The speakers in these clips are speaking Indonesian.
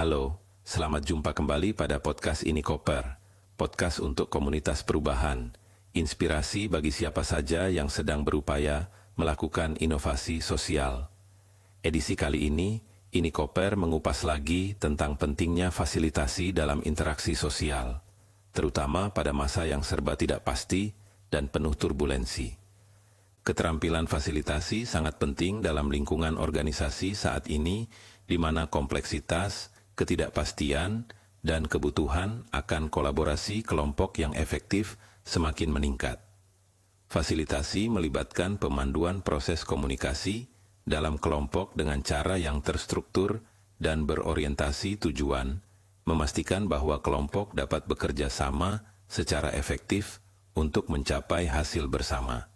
Halo, selamat jumpa kembali pada podcast Ini Koper, podcast untuk komunitas perubahan, inspirasi bagi siapa saja yang sedang berupaya melakukan inovasi sosial. Edisi kali Ini Koper mengupas lagi tentang pentingnya fasilitasi dalam interaksi sosial, terutama pada masa yang serba tidak pasti dan penuh turbulensi. Keterampilan fasilitasi sangat penting dalam lingkungan organisasi saat ini, di mana kompleksitas, ketidakpastian, dan kebutuhan akan kolaborasi kelompok yang efektif semakin meningkat. Fasilitasi melibatkan pemanduan proses komunikasi dalam kelompok dengan cara yang terstruktur dan berorientasi tujuan, memastikan bahwa kelompok dapat bekerja sama secara efektif untuk mencapai hasil bersama.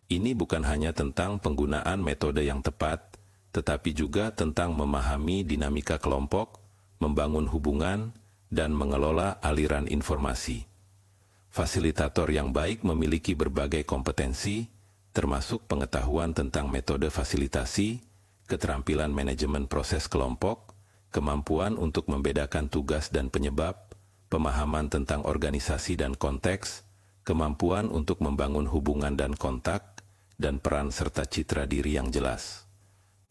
Ini bukan hanya tentang penggunaan metode yang tepat, tetapi juga tentang memahami dinamika kelompok, membangun hubungan, dan mengelola aliran informasi. Fasilitator yang baik memiliki berbagai kompetensi, termasuk pengetahuan tentang metode fasilitasi, keterampilan manajemen proses kelompok, kemampuan untuk membedakan tugas dan penyebab, pemahaman tentang organisasi dan konteks, kemampuan untuk membangun hubungan dan kontak, dan peran serta citra diri yang jelas.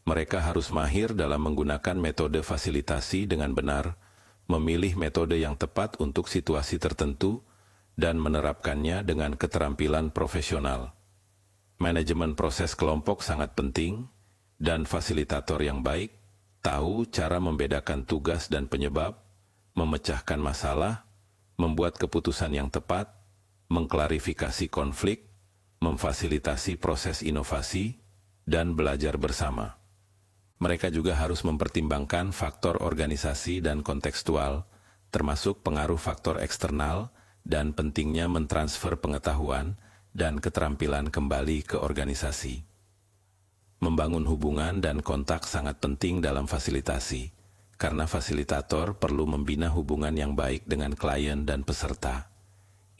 Mereka harus mahir dalam menggunakan metode fasilitasi dengan benar, memilih metode yang tepat untuk situasi tertentu, dan menerapkannya dengan keterampilan profesional. Manajemen proses kelompok sangat penting, dan fasilitator yang baik tahu cara membedakan tugas dan penyebab, memecahkan masalah, membuat keputusan yang tepat, mengklarifikasi konflik, memfasilitasi proses inovasi, dan belajar bersama. Mereka juga harus mempertimbangkan faktor organisasi dan kontekstual, termasuk pengaruh faktor eksternal dan pentingnya mentransfer pengetahuan dan keterampilan kembali ke organisasi. Membangun hubungan dan kontak sangat penting dalam fasilitasi, karena fasilitator perlu membina hubungan yang baik dengan klien dan peserta.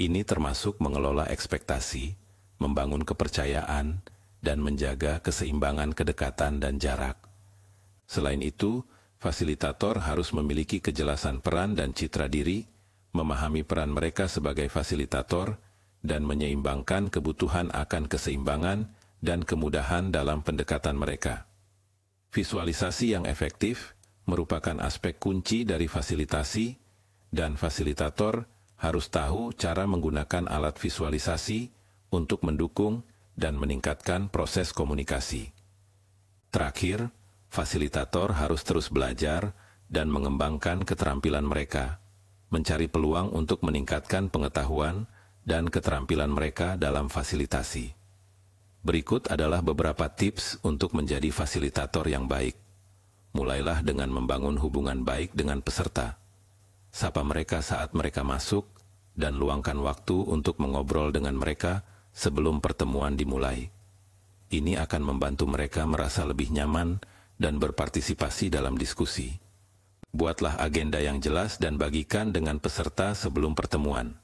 Ini termasuk mengelola ekspektasi, membangun kepercayaan, dan menjaga keseimbangan kedekatan dan jarak. Selain itu, fasilitator harus memiliki kejelasan peran dan citra diri, memahami peran mereka sebagai fasilitator, dan menyeimbangkan kebutuhan akan keseimbangan dan kemudahan dalam pendekatan mereka. Visualisasi yang efektif merupakan aspek kunci dari fasilitasi, dan fasilitator harus tahu cara menggunakan alat visualisasi untuk mendukung dan meningkatkan proses komunikasi. Terakhir, fasilitator harus terus belajar dan mengembangkan keterampilan mereka, mencari peluang untuk meningkatkan pengetahuan dan keterampilan mereka dalam fasilitasi. Berikut adalah beberapa tips untuk menjadi fasilitator yang baik. Mulailah dengan membangun hubungan baik dengan peserta. Sapa mereka saat mereka masuk, dan luangkan waktu untuk mengobrol dengan mereka sebelum pertemuan dimulai. Ini akan membantu mereka merasa lebih nyaman dan berpartisipasi dalam diskusi. Buatlah agenda yang jelas dan bagikan dengan peserta sebelum pertemuan.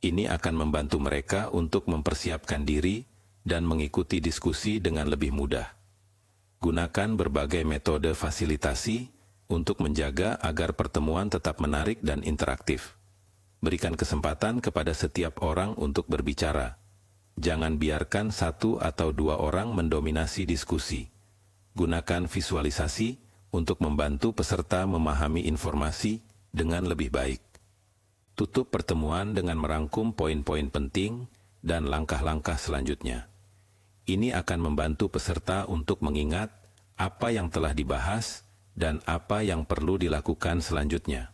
Ini akan membantu mereka untuk mempersiapkan diri dan mengikuti diskusi dengan lebih mudah. Gunakan berbagai metode fasilitasi untuk menjaga agar pertemuan tetap menarik dan interaktif. Berikan kesempatan kepada setiap orang untuk berbicara. Jangan biarkan satu atau dua orang mendominasi diskusi. Gunakan visualisasi untuk membantu peserta memahami informasi dengan lebih baik. Tutup pertemuan dengan merangkum poin-poin penting dan langkah-langkah selanjutnya. Ini akan membantu peserta untuk mengingat apa yang telah dibahas dan apa yang perlu dilakukan selanjutnya.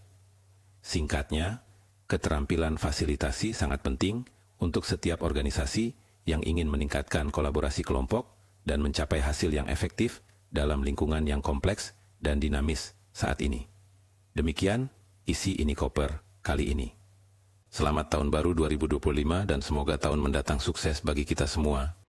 Singkatnya, keterampilan fasilitasi sangat penting untuk setiap organisasi yang ingin meningkatkan kolaborasi kelompok dan mencapai hasil yang efektif dalam lingkungan yang kompleks dan dinamis saat ini. Demikian isi Ini Koper kali ini. Selamat tahun baru 2025 dan semoga tahun mendatang sukses bagi kita semua.